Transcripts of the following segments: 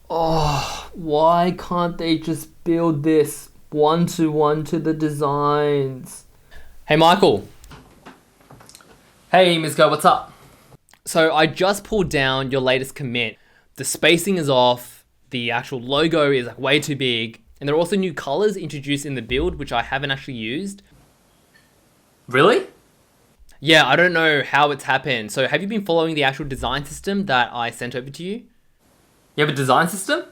Oh, why can't they just build this one-to-one to the designs? Hey, Michael. Hey, Ms. Go, what's up? So I just pulled down your latest commit. The spacing is off, the actual logo is like way too big, and there are also new colors introduced in the build, which I haven't actually used. Really? Yeah, I don't know how it's happened. So have you been following the actual design system that I sent over to you? You have a design system?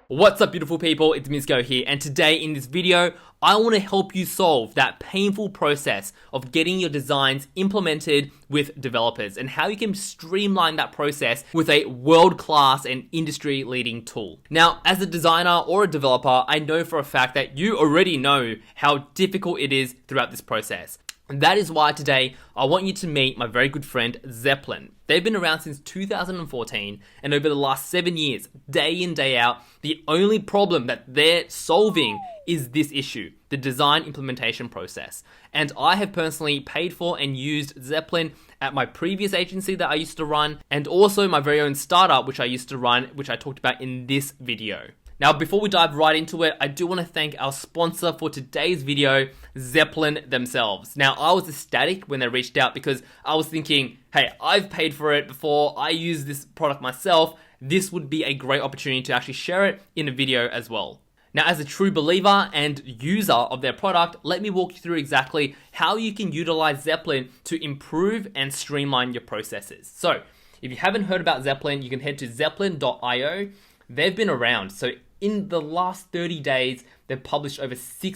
What's up, beautiful people? It's Misko here, and today in this video, I want to help you solve that painful process of getting your designs implemented with developers and how you can streamline that process with a world-class and industry-leading tool. Now, as a designer or a developer, I know for a fact that you already know how difficult it is throughout this process. And that is why today I want you to meet my very good friend Zeplin. They've been around since 2014, and over the last 7 years, day in, day out, the only problem that they're solving is this issue, the design implementation process. And I have personally paid for and used Zeplin at my previous agency that I used to run, and also my very own startup which I used to run, which I talked about in this video. Now, before we dive right into it, I do want to thank our sponsor for today's video, Zeplin themselves. Now, I was ecstatic when they reached out because I was thinking, hey, I've paid for it before, I use this product myself. This would be a great opportunity to actually share it in a video as well. Now, as a true believer and user of their product, let me walk you through exactly how you can utilize Zeplin to improve and streamline your processes. So, if you haven't heard about Zeplin, you can head to zeplin.io. They've been around, so in the last 30 days, they've published over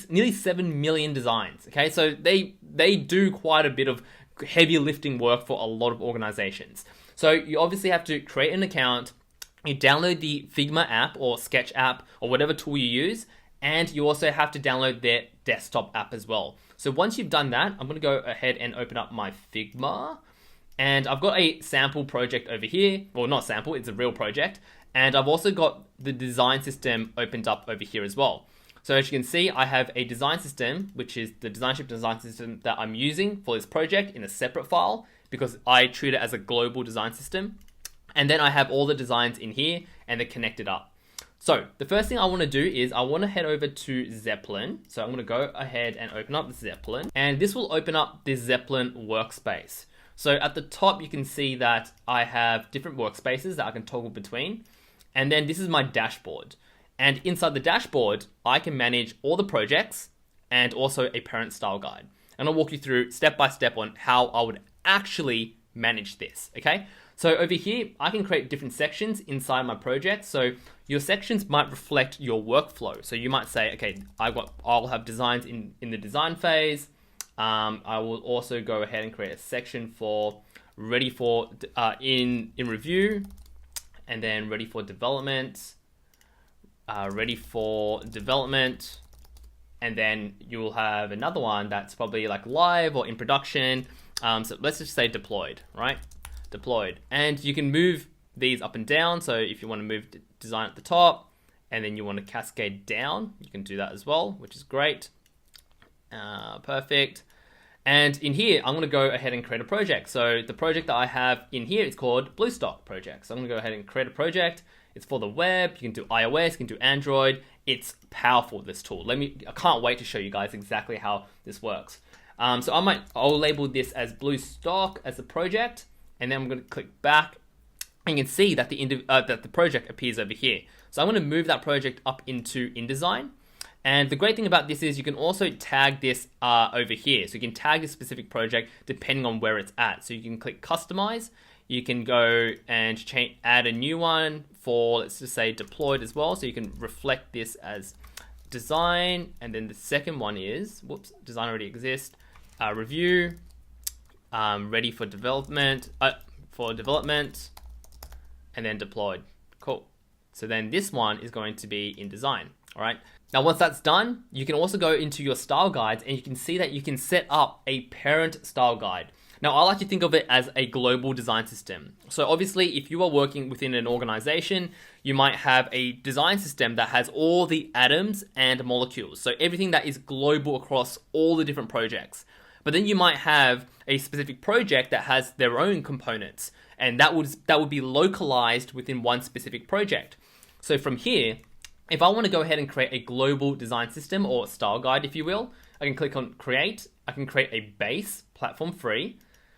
nearly 7 million designs. Okay, so they do quite a bit of heavy lifting work for a lot of organizations. So you obviously have to create an account, you download the Figma app or Sketch app or whatever tool you use, and you also have to download their desktop app as well. So once you've done that, I'm gonna go ahead and open up my Figma, and I've got a sample project over here. Well, not sample, it's a real project. And I've also got the design system opened up over here as well. So as you can see, I have a design system, which is the Designship design system that I'm using for this project in a separate file because I treat it as a global design system. And then I have all the designs in here and they're connected up. So the first thing I want to do is I want to head over to Zeplin. So I'm going to go ahead and open up Zeplin, and this will open up the Zeplin workspace. So at the top, you can see that I have different workspaces that I can toggle between. And then this is my dashboard. And inside the dashboard, I can manage all the projects and also a parent style guide. And I'll walk you through step by step on how I would actually manage this, okay? So over here, I can create different sections inside my project. So your sections might reflect your workflow. So you might say, okay, I'll have designs in the design phase. I will also go ahead and create a section for ready for in review, and then ready for development, and then you will have another one that's probably like live or in production. So let's just say deployed, right? Deployed. And you can move these up and down. So if you want to move design at the top and then you want to cascade down, you can do that as well, which is great. Perfect. And in here, I'm going to go ahead and create a project. So the project that I have in here is called Bluestock project. So I'm going to go ahead and create a project. It's for the web. You can do iOS, you can do Android. It's powerful, this tool. I can't wait to show you guys exactly how this works. So I'll label this as Bluestock as a project, and then I'm going to click back, and you can see that the project appears over here. So I'm going to move that project up into InDesign. And the great thing about this is you can also tag this over here. So you can tag this specific project depending on where it's at. So you can click customize. You can go and add a new one for, let's just say, deployed as well. So you can reflect this as design. And then the second one is, design already exists. Review, ready for development, and then deployed. Cool. So then this one is going to be in design. All right. Now, once that's done, you can also go into your style guides and you can see that you can set up a parent style guide. Now, I like to think of it as a global design system. So obviously, if you are working within an organization, you might have a design system that has all the atoms and molecules. So everything that is global across all the different projects. But then you might have a specific project that has their own components, and that would be localized within one specific project. So from here, if I want to go ahead and create a global design system or style guide, if you will, I can click on create. I can create a base platform free,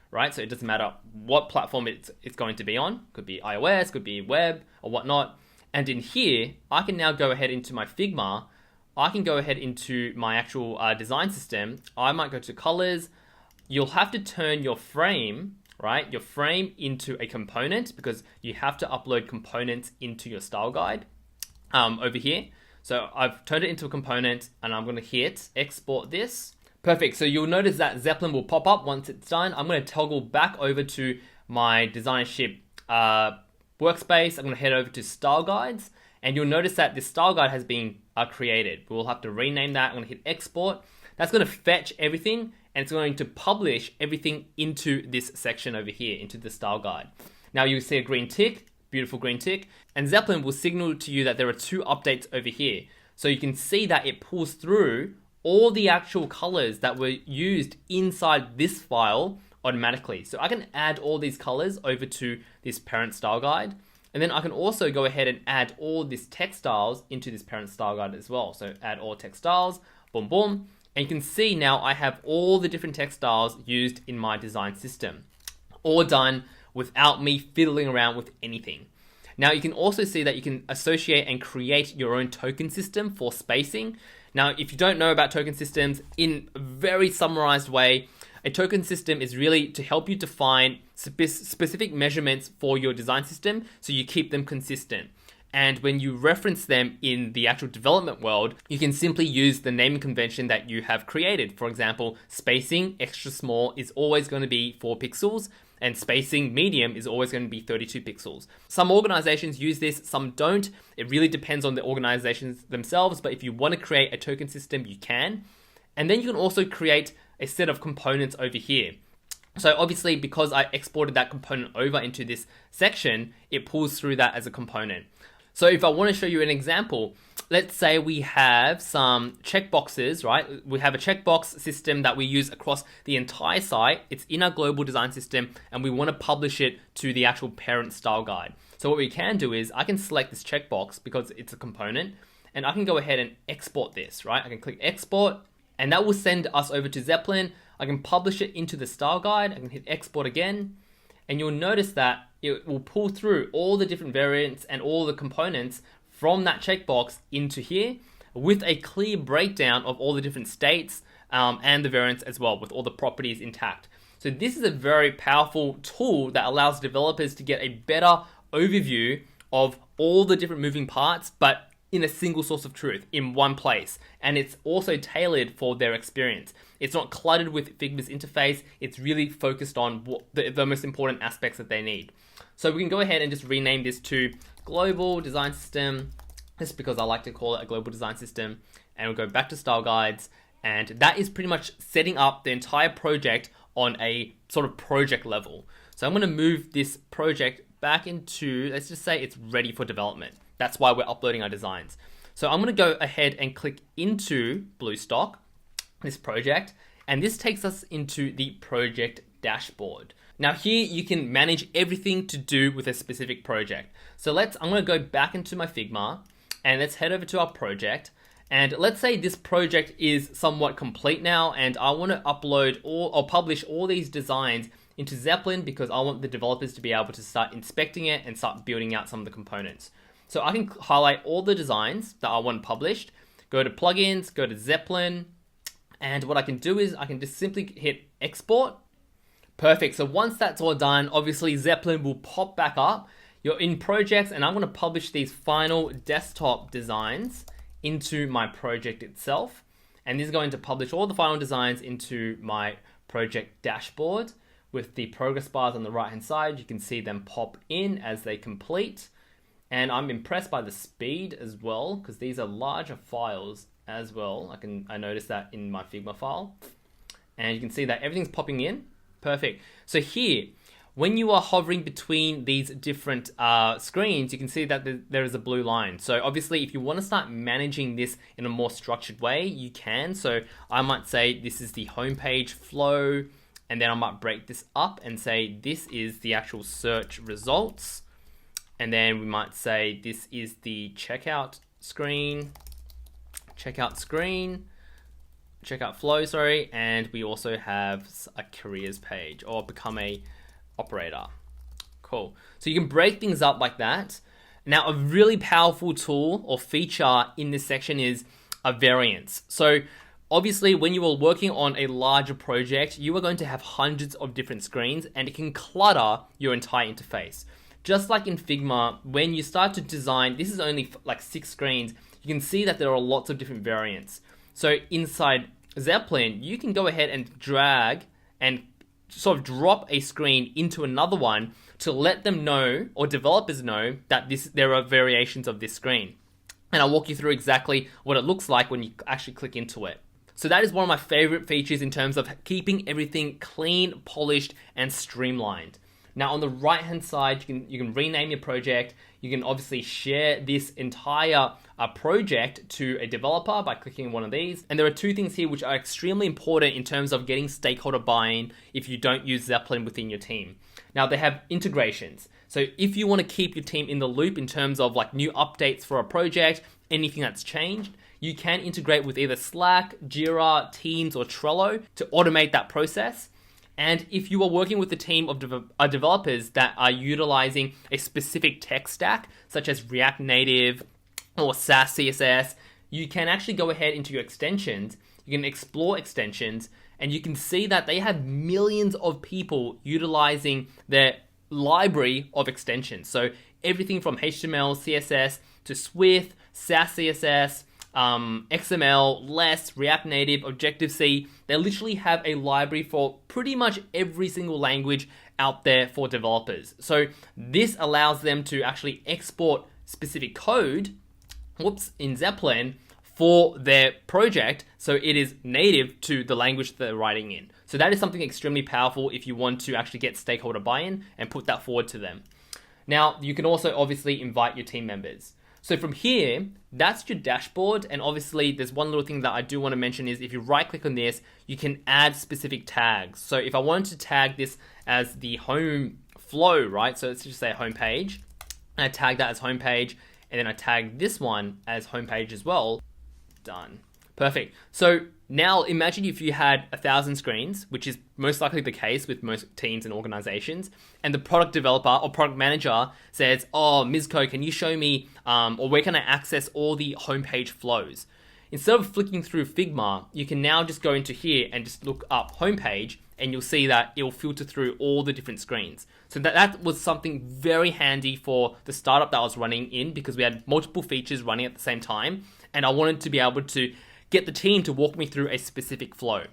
right? So it doesn't matter what platform it's going to be on. Could be iOS, could be web or whatnot. And in here, I can now go ahead into my Figma. I can go ahead into my actual design system. I might go to colors. You'll have to turn your frame, right? Your frame into a component, because you have to upload components into your style guide over here. So I've turned it into a component, and I'm going to hit export this. Perfect. So you'll notice that Zeplin will pop up once it's done. I'm going to toggle back over to my designership workspace. I'm going to head over to style guides, and you'll notice that this style guide has been created. We'll have to rename that. I'm going to hit export. That's going to fetch everything, and it's going to publish everything into this section over here, into the style guide. Now you'll see a green tick, beautiful green tick, and Zeplin will signal to you that there are 2 updates over here. So you can see that it pulls through all the actual colors that were used inside this file automatically. So I can add all these colors over to this parent style guide. And then I can also go ahead and add all these text styles into this parent style guide as well. So add all text styles, boom, boom. And you can see now I have all the different text styles used in my design system, all done without me fiddling around with anything. Now you can also see that you can associate and create your own token system for spacing. Now, if you don't know about token systems, in a very summarized way, a token system is really to help you define specific measurements for your design system so you keep them consistent. And when you reference them in the actual development world, you can simply use the naming convention that you have created. For example, spacing extra small is always going to be 4 pixels, and spacing medium is always going to be 32 pixels. Some organizations use this, some don't. It really depends on the organizations themselves, but if you want to create a token system, you can. And then you can also create a set of components over here. So obviously, because I exported that component over into this section, it pulls through that as a component. So if I want to show you an example, let's say we have some checkboxes, right? We have a checkbox system that we use across the entire site. It's in our global design system, and we want to publish it to the actual parent style guide. So what we can do is I can select this checkbox because it's a component, and I can go ahead and export this, right? I can click export, and that will send us over to Zeplin. I can publish it into the style guide. I can hit export again, and you'll notice that it will pull through all the different variants and all the components from that checkbox into here with a clear breakdown of all the different states and the variants as well, with all the properties intact. So this is a very powerful tool that allows developers to get a better overview of all the different moving parts, but in a single source of truth in one place. And it's also tailored for their experience. It's not cluttered with Figma's interface. It's really focused on what the most important aspects that they need. So we can go ahead and just rename this to Global Design System, just because I like to call it a global design system. And we'll go back to style guides. And that is pretty much setting up the entire project on a sort of project level. So I'm going to move this project back into, let's just say it's ready for development. That's why we're uploading our designs. So I'm going to go ahead and click into Bluestock, this project, and this takes us into the project dashboard. Now here you can manage everything to do with a specific project. So I'm going to go back into my Figma, and let's head over to our project. And let's say this project is somewhat complete now, and I want to upload or publish all these designs into Zeplin because I want the developers to be able to start inspecting it and start building out some of the components. So I can highlight all the designs that I want published, go to plugins, go to Zeplin, and what I can do is I can just simply hit export. Perfect. So once that's all done, obviously Zeplin will pop back up. You're in projects, and I'm going to publish these final desktop designs into my project itself. And this is going to publish all the final designs into my project dashboard with the progress bars on the right hand side. You can see them pop in as they complete. And I'm impressed by the speed as well, because these are larger files as well. I noticed that in my Figma file. And you can see that everything's popping in. Perfect. So here, when you are hovering between these different screens, you can see that there is a blue line. So obviously, if you want to start managing this in a more structured way, you can. So I might say this is the homepage flow, and then I might break this up and say this is the actual search results. And then we might say this is the checkout flow, sorry, and we also have a careers page or become a operator. Cool. So you can break things up like that. Now, a really powerful tool or feature in this section is a variance. So obviously, when you are working on a larger project, you are going to have hundreds of different screens, and it can clutter your entire interface. Just like in Figma, when you start to design, this is only like 6 screens, you can see that there are lots of different variants. So inside Zeplin, you can go ahead and drag and sort of drop a screen into another one to let them know, or developers know, that there are variations of this screen. And I'll walk you through exactly what it looks like when you actually click into it. So that is one of my favorite features in terms of keeping everything clean, polished, and streamlined. Now on the right hand side, you can rename your project. You can obviously share this entire project to a developer by clicking one of these. And there are 2 things here which are extremely important in terms of getting stakeholder buy-in if you don't use Zeplin within your team. Now they have integrations. So if you want to keep your team in the loop in terms of like new updates for a project, anything that's changed, you can integrate with either Slack, Jira, Teams, or Trello to automate that process. And if you are working with a team of developers that are utilizing a specific tech stack, such as React Native or Sass CSS, you can actually go ahead into your extensions, you can explore extensions, and you can see that they have millions of people utilizing their library of extensions. So everything from HTML, CSS, to Swift, Sass CSS, XML, Less, React Native, Objective-C. They literally have a library for pretty much every single language out there for developers. So this allows them to actually export specific code, in Zeplin for their project, so it is native to the language that they're writing in. So that is something extremely powerful if you want to actually get stakeholder buy-in and put that forward to them. Now, you can also obviously invite your team members. So from here, that's your dashboard. And obviously there's one little thing that I do want to mention is if you right click on this, you can add specific tags. So if I wanted to tag this as the home flow, right? So let's just say home page. I tag that as home page, and then I tag this one as home page as well. Done. Perfect. So now imagine if you had 1,000 screens, which is most likely the case with most teams and organizations, and the product developer or product manager says, oh, Mizco, can you show me, or where can I access all the homepage flows? Instead of flicking through Figma, you can now just go into here and just look up homepage, and you'll see that it will filter through all the different screens. So that was something very handy for the startup that I was running in, because we had multiple features running at the same time, and I wanted to be able to get the team to walk me through a specific flow.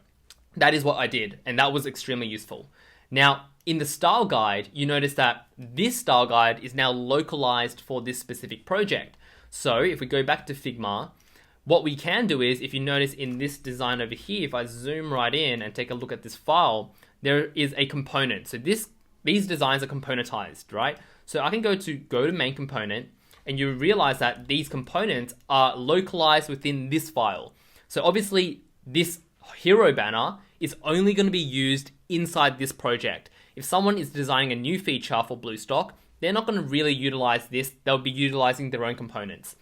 That is what I did, and that was extremely useful. Now, in the style guide, you notice that this style guide is now localized for this specific project. So if we go back to Figma, what we can do is, if you notice in this design over here, if I zoom right in and take a look at this file, there is a component. So these designs are componentized, right? So I can go to main component, and you realize that these components are localized within this file. So obviously this hero banner is only going to be used inside this project. If someone is designing a new feature for Bluestock, they're not going to really utilize this. They'll be utilizing their own components.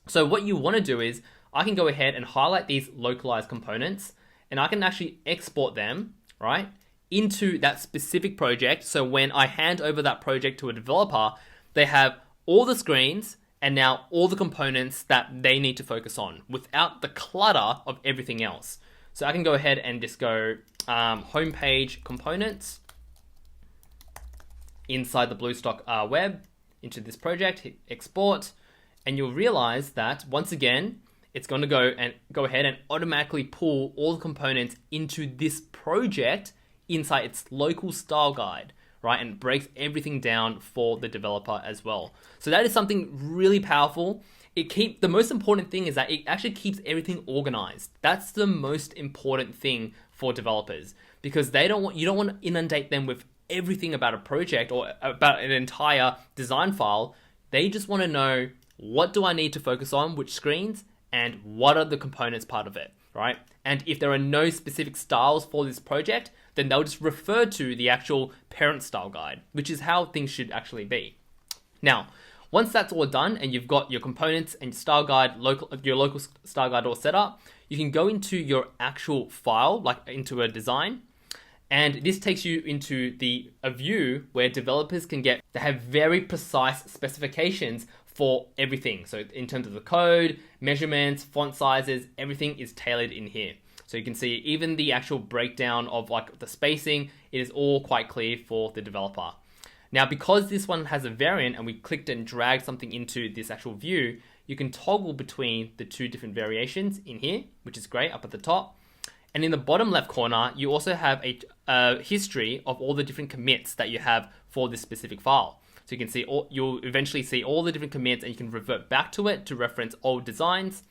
So what you want to do is, I can go ahead and highlight these localized components, and I can actually export them, right, into that specific project. So when I hand over that project to a developer, they have all the screens and now all the components that they need to focus on without the clutter of everything else. So I can go ahead and just go homepage components inside the Bluestock web into this project, hit export, and you'll realize that once again, it's going to go ahead and automatically pull all the components into this project inside its local style guide, right? And breaks everything down for the developer as well. So that is something really powerful. The most important thing is that it actually keeps everything organized. That's the most important thing for developers, because you don't want to inundate them with everything about a project or about an entire design file. They just want to know, what do I need to focus on, which screens, and what are the components part of it, right? And if there are no specific styles for this project, then they'll just refer to the actual parent style guide, which is how things should actually be. Now, once that's all done and you've got your components and style guide, your local style guide all set up, you can go into your actual file, like into a design, and this takes you into a view where developers they have very precise specifications for everything. So in terms of the code, measurements, font sizes, everything is tailored in here. So you can see even the actual breakdown of like the spacing, it is all quite clear for the developer. Now, because this one has a variant and we clicked and dragged something into this actual view, you can toggle between the two different variations in here, which is great up at the top. And in the bottom left corner, you also have a history of all the different commits that you have for this specific file. So you can see, you'll eventually see all the different commits, and you can revert back to it to reference old designs,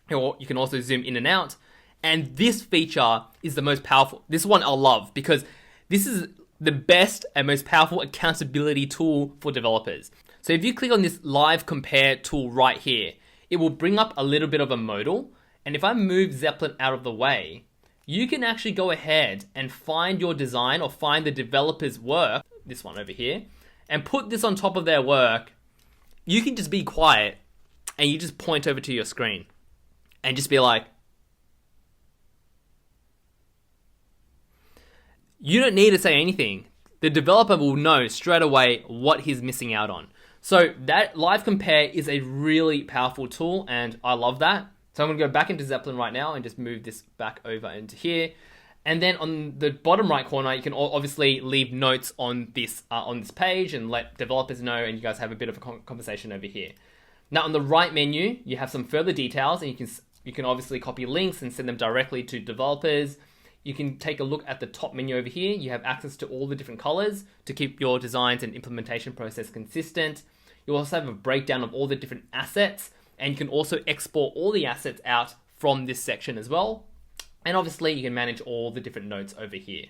or you can also zoom in and out. And this feature is the most powerful. This one I love because this is the best and most powerful accountability tool for developers. So if you click on this live compare tool right here, it will bring up a little bit of a modal. And if I move Zeplin out of the way, you can actually go ahead and find your design or find the developer's work, this one over here, and put this on top of their work. You can just be quiet and you just point over to your screen and just be like, you don't need to say anything. The developer will know straight away what he's missing out on. So that live compare is a really powerful tool, and I love that. So I'm going to go back into Zeplin right now and just move this back over into here. And then on the bottom right corner, you can obviously leave notes on this page and let developers know, and you guys have a bit of a conversation over here. Now on the right menu, you have some further details, and you can obviously copy links and send them directly to developers. You can take a look at the top menu over here. You have access to all the different colors to keep your designs and implementation process consistent. You also have a breakdown of all the different assets, and you can also export all the assets out from this section as well. And obviously you can manage all the different notes over here.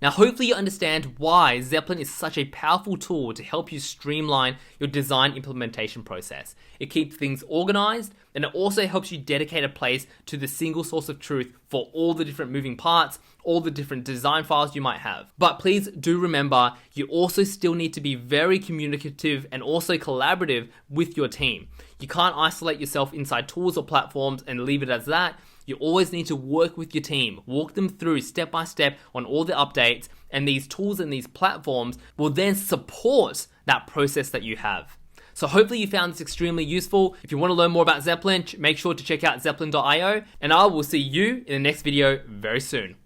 Now, hopefully you understand why Zeplin is such a powerful tool to help you streamline your design implementation process. It keeps things organized, and it also helps you dedicate a place to the single source of truth for all the different moving parts, all the different design files you might have. But please do remember, you also still need to be very communicative and also collaborative with your team. You can't isolate yourself inside tools or platforms and leave it as that. You always need to work with your team, walk them through step by step on all the updates, and these tools and these platforms will then support that process that you have. So hopefully you found this extremely useful. If you want to learn more about Zeplin, make sure to check out zeplin.io, and I will see you in the next video very soon.